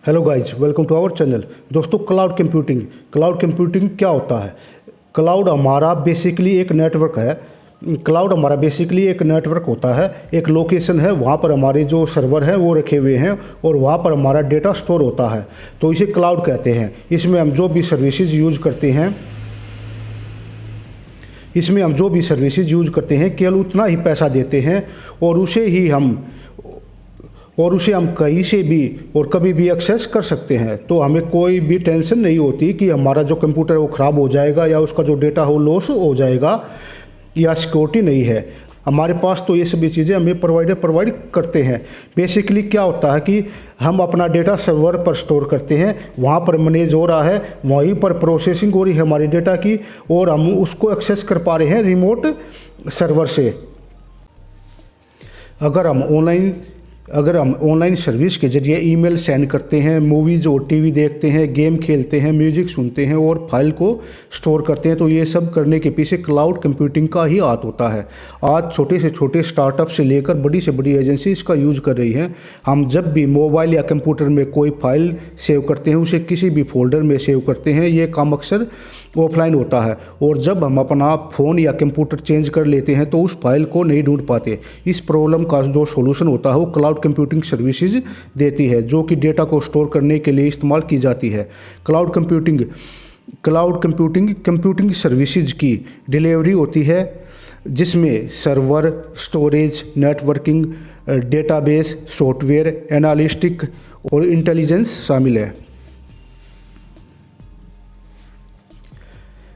Hello guys, welcome to our channel. दोस्तों, cloud computing क्या होता है? क्लाउड हमारा बेसिकली एक नेटवर्क है। क्लाउड हमारा बेसिकली एक नेटवर्क होता है, एक लोकेशन है, वहाँ पर हमारे जो सर्वर हैं वो रखे हुए हैं और वहाँ पर हमारा डेटा स्टोर होता है, तो इसे क्लाउड कहते हैं। इसमें हम जो भी सर्विसेज यूज करते हैं केवल उतना ही पैसा देते हैं और उसे हम कहीं से भी और कभी भी एक्सेस कर सकते हैं। तो हमें कोई भी टेंशन नहीं होती कि हमारा जो कंप्यूटर है वो ख़राब हो जाएगा या उसका जो डेटा हो लॉस हो जाएगा या सिक्योरिटी नहीं है। हमारे पास तो ये सभी चीज़ें हमें प्रोवाइड करते हैं। बेसिकली क्या होता है कि हम अपना डेटा सर्वर पर स्टोर करते हैं, वहाँ पर मैनेज हो रहा है, वहीं पर प्रोसेसिंग हो रही है हमारे डेटा की और हम उसको एक्सेस कर पा रहे हैं रिमोट सर्वर से। अगर हम ऑनलाइन सर्विस के जरिए ईमेल सेंड करते हैं, मूवीज़ और टीवी देखते हैं, गेम खेलते हैं, म्यूजिक सुनते हैं और फाइल को स्टोर करते हैं, तो ये सब करने के पीछे क्लाउड कंप्यूटिंग का ही हाथ होता है। आज छोटे से छोटे स्टार्टअप से लेकर बड़ी से बड़ी एजेंसी इसका यूज़ कर रही हैं। हम जब भी मोबाइल या कंप्यूटर में कोई फाइल सेव करते हैं, उसे किसी भी फोल्डर में सेव करते हैं। ये काम अक्सर ऑफलाइन होता है और जब हम अपना फ़ोन या कंप्यूटर चेंज कर लेते हैं तो उस फाइल को नहीं ढूंढ पाते। इस प्रॉब्लम का जो सॉल्यूशन होता है वो क्लाउड कंप्यूटिंग सर्विसेज देती है, जो कि डेटा को स्टोर करने के लिए इस्तेमाल की जाती है। क्लाउड कंप्यूटिंग सर्विसेज की डिलीवरी होती है, जिसमें server, storage, networking, database, software, analytic और इंटेलिजेंस शामिल है।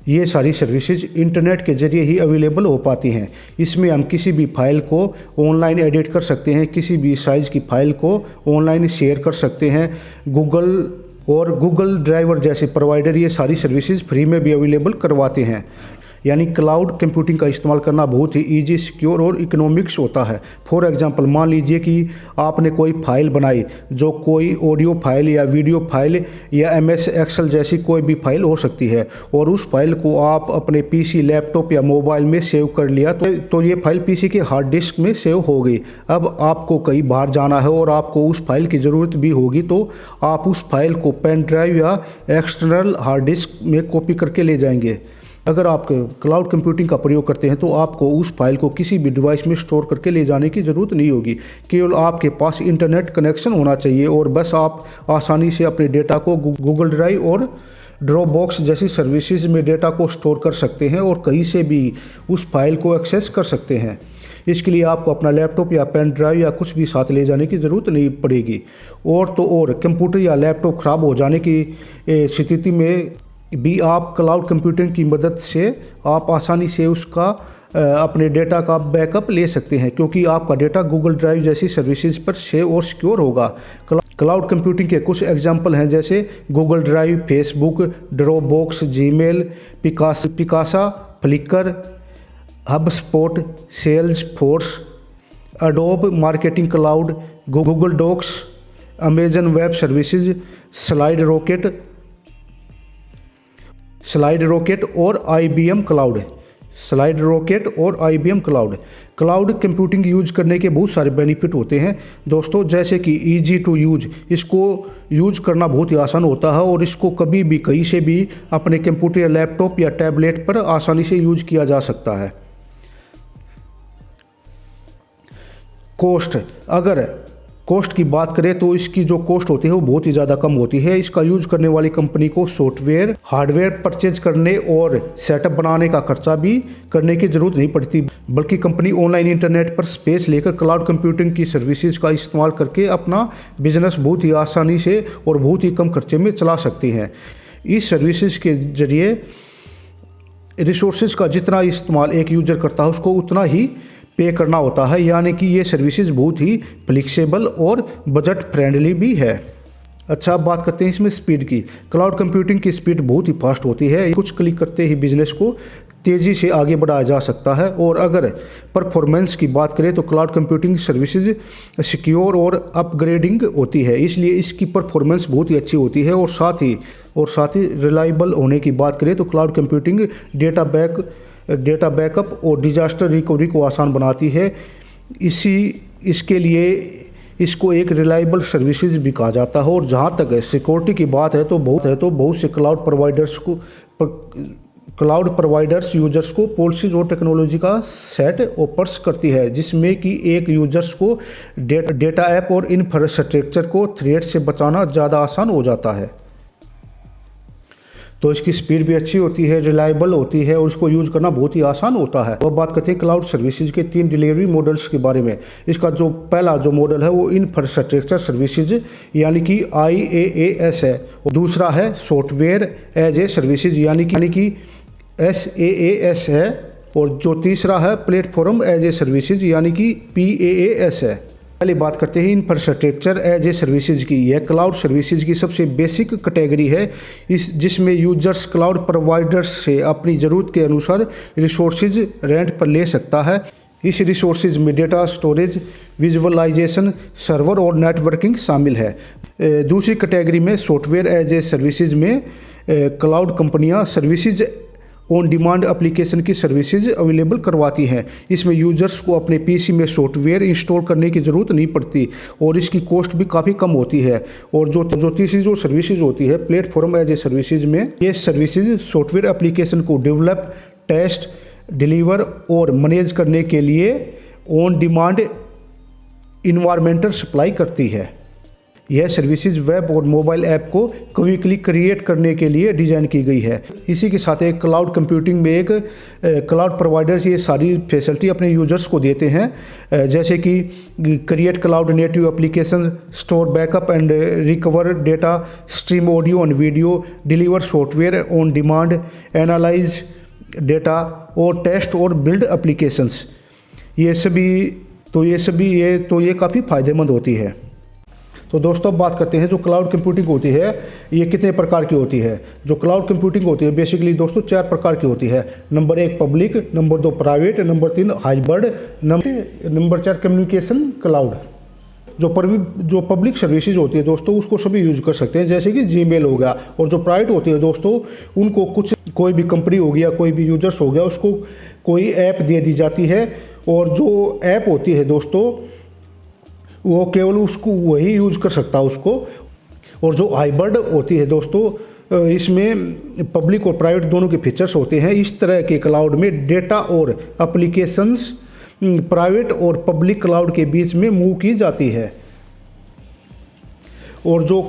ये सारी सर्विसेज इंटरनेट के जरिए ही अवेलेबल हो पाती हैं। इसमें हम किसी भी फाइल को ऑनलाइन एडिट कर सकते हैं, किसी भी साइज़ की फाइल को ऑनलाइन शेयर कर सकते हैं। गूगल ड्राइवर जैसे प्रोवाइडर ये सारी सर्विसेज फ्री में भी अवेलेबल करवाते हैं। यानी क्लाउड कंप्यूटिंग का इस्तेमाल करना बहुत ही ईजी, सिक्योर और इकोनॉमिक्स होता है। फॉर एग्जांपल, मान लीजिए कि आपने कोई फाइल बनाई, जो कोई ऑडियो फाइल या वीडियो फाइल या MS एक्सेल जैसी कोई भी फाइल हो सकती है, और उस फाइल को आप अपने PC, लैपटॉप या मोबाइल में सेव कर लिया तो ये फाइल PC के हार्ड डिस्क में सेव हो गई। अब आपको कहीं बाहर जाना है और आपको उस फाइल की ज़रूरत भी होगी, तो आप उस फाइल को पेन ड्राइव या एक्सटर्नल हार्ड डिस्क में कॉपी करके ले जाएंगे। अगर आप क्लाउड कंप्यूटिंग का प्रयोग करते हैं तो आपको उस फाइल को किसी भी डिवाइस में स्टोर करके ले जाने की ज़रूरत नहीं होगी। केवल आपके पास इंटरनेट कनेक्शन होना चाहिए और बस आप आसानी से अपने डेटा को गूगल ड्राइव और ड्रॉपबॉक्स जैसी सर्विसेज में डेटा को स्टोर कर सकते हैं और कहीं से भी उस फाइल को एक्सेस कर सकते हैं। इसके लिए आपको अपना लैपटॉप या पेन ड्राइव या कुछ भी साथ ले जाने की ज़रूरत नहीं पड़ेगी। और कंप्यूटर या लैपटॉप ख़राब हो जाने की स्थिति में भी आप क्लाउड कंप्यूटिंग की मदद से आप आसानी से उसका अपने डेटा का बैकअप ले सकते हैं, क्योंकि आपका डेटा गूगल ड्राइव जैसी सर्विसेज पर सेव और सिक्योर होगा। क्लाउड कंप्यूटिंग के कुछ एग्जांपल हैं, जैसे Google Drive, Facebook, Dropbox, Gmail, Picasa, Flickr, HubSpot, Salesforce, Adobe Marketing Cloud, Google Docs, Amazon Web Services, SlideRocket और IBM cloud. Cloud computing use करने के बहुत सारे बेनिफिट होते हैं दोस्तों, जैसे कि ईजी टू यूज, इसको यूज करना बहुत ही आसान होता है और इसको कभी भी कहीं से भी अपने कंप्यूटर या लैपटॉप या टैबलेट पर आसानी से यूज किया जा सकता है। अगर कॉस्ट की बात करें तो इसकी जो कॉस्ट होती है वो बहुत ही ज़्यादा कम होती है। इसका यूज करने वाली कंपनी को सॉफ्टवेयर, हार्डवेयर परचेज करने और सेटअप बनाने का खर्चा भी करने की ज़रूरत नहीं पड़ती, बल्कि कंपनी ऑनलाइन इंटरनेट पर स्पेस लेकर क्लाउड कंप्यूटिंग की सर्विसेज का इस्तेमाल करके अपना बिजनेस बहुत ही आसानी से और बहुत ही कम खर्चे में चला सकती हैं। इस सर्विसेज के जरिए रिसोर्सेज का जितना इस्तेमाल एक यूजर करता है उसको उतना ही पे करना होता है, यानी कि ये सर्विसेज बहुत ही फ्लेक्सिबल और बजट फ्रेंडली भी है। अच्छा, अब बात करते हैं इसमें स्पीड की। क्लाउड कंप्यूटिंग की स्पीड बहुत ही फास्ट होती है। कुछ क्लिक करते ही बिजनेस को तेज़ी से आगे बढ़ाया जा सकता है। और अगर परफॉर्मेंस की बात करें तो क्लाउड कंप्यूटिंग सर्विसेज सिक्योर और अपग्रेडिंग होती है, इसलिए इसकी परफॉर्मेंस बहुत ही अच्छी होती है। और साथ ही रिलायबल होने की बात करें तो क्लाउड कंप्यूटिंग डेटा बैकअप और डिजास्टर रिकवरी को आसान बनाती है। इसके लिए इसको एक रिलायबल सर्विसेज भी कहा जाता है। और जहाँ तक सिक्योरिटी की बात है तो बहुत से क्लाउड प्रोवाइडर्स यूजर्स को पॉलिसीज और टेक्नोलॉजी का सेट ऑफर्स करती है, जिसमें कि एक यूजर्स को डेटा ऐप और इंफ्रास्ट्रक्चर को थ्रेट से बचाना ज़्यादा आसान हो जाता है। तो इसकी स्पीड भी अच्छी होती है, रिलायबल होती है और इसको यूज़ करना बहुत ही आसान होता है। अब बात करते हैं क्लाउड सर्विसेज के 3 डिलीवरी मॉडल्स के बारे में। इसका जो पहला जो मॉडल है वो इंफ्रास्ट्रक्चर सर्विसेज यानी कि IaaS है, और दूसरा है सॉफ्टवेयर एज ए सर्विसेज यानी कि SaaS है, और जो तीसरा है प्लेटफॉर्म एज ए सर्विसेज यानी कि PaaS है। पहले बात करते हैं इंफ्रास्ट्रक्चर एज ए सर्विसेज की। यह क्लाउड सर्विसेज की सबसे बेसिक कैटेगरी है, जिसमें यूजर्स क्लाउड प्रोवाइडर्स से अपनी ज़रूरत के अनुसार रिसोर्सेज रेंट पर ले सकता है। इस रिसोर्सेज में डेटा स्टोरेज, विजुअलाइजेशन, सर्वर और नेटवर्किंग शामिल है। दूसरी कैटेगरी में सॉफ्टवेयर एज ए सर्विसेज में क्लाउड कंपनियां सर्विसेज ऑन डिमांड एप्लीकेशन की सर्विसेज अवेलेबल करवाती हैं। इसमें यूजर्स को अपने पीसी में सॉफ्टवेयर इंस्टॉल करने की ज़रूरत नहीं पड़ती और इसकी कॉस्ट भी काफ़ी कम होती है। और जो तीसरी जो सर्विसेज होती है प्लेटफॉर्म एज ए सर्विसेज में, ये सर्विसेज सॉफ्टवेयर एप्लीकेशन को डेवलप, टेस्ट, डिलीवर और मैनेज करने के लिए ऑन डिमांड इन्वायरमेंट सप्लाई करती है। यह सर्विसेज वेब और मोबाइल ऐप को क्विकली क्रिएट करने के लिए डिज़ाइन की गई है। इसी के साथ एक क्लाउड कंप्यूटिंग में एक क्लाउड प्रोवाइडर्स ये सारी फैसिलिटी अपने यूजर्स को देते हैं, जैसे कि create cloud native application, store backup and recover data, stream audio and video, deliver software on demand, analyse data और टेस्ट और बिल्ड एप्लीकेशंस। ये काफ़ी फ़ायदेमंद होती है। तो दोस्तों अब बात करते हैं जो क्लाउड कंप्यूटिंग होती है ये कितने प्रकार की होती है। जो क्लाउड कंप्यूटिंग होती है बेसिकली दोस्तों 4 प्रकार की होती है। Number 1 public, number 2 private, number 3 hybrid, number 4 communication cloud. जो पब्लिक सर्विसेज होती है दोस्तों उसको सभी यूज कर सकते हैं, जैसे कि जीमेल हो गया। और जो प्राइवेट होती है दोस्तों उनको कोई भी कंपनी हो गया, कोई भी यूजर्स हो गया, उसको कोई ऐप दे दी जाती है और जो ऐप होती है दोस्तों वो केवल उसको वही यूज कर सकता है उसको। और जो हाइब्रिड होती है दोस्तों इसमें पब्लिक और प्राइवेट दोनों के फीचर्स होते हैं। इस तरह के क्लाउड में डेटा और एप्लीकेशंस प्राइवेट और पब्लिक क्लाउड के बीच में मूव की जाती है। और जो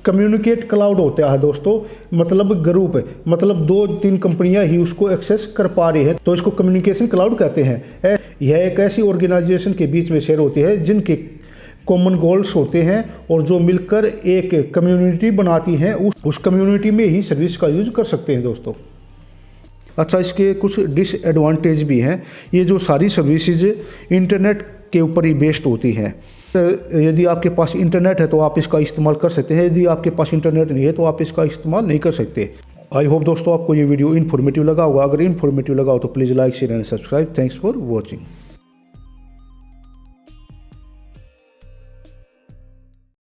कम्युनिकेट क्लाउड होता है दोस्तों मतलब ग्रुप, मतलब 2-3 कंपनियां ही उसको एक्सेस कर पा रही हैं, तो इसको कम्युनिकेशन क्लाउड कहते हैं। यह एक ऐसी ऑर्गेनाइजेशन के बीच में शेयर होती है जिनके कॉमन गोल्स होते हैं और जो मिलकर एक कम्युनिटी बनाती हैं। उस कम्युनिटी में ही सर्विस का यूज कर सकते हैं दोस्तों। अच्छा, इसके कुछ डिसएडवांटेज भी हैं। ये जो सारी सर्विसेज इंटरनेट के ऊपर ही बेस्ड होती हैं। यदि आपके पास इंटरनेट है तो आप इसका इस्तेमाल कर सकते हैं, यदि आपके पास इंटरनेट नहीं है तो आप इसका इस्तेमाल नहीं कर सकते। आई होप दोस्तों आपको ये वीडियो इन्फॉर्मेटिव लगा होगा। अगर इन्फॉर्मेटिव लगा हो तो please like, share and subscribe. Thanks for watching.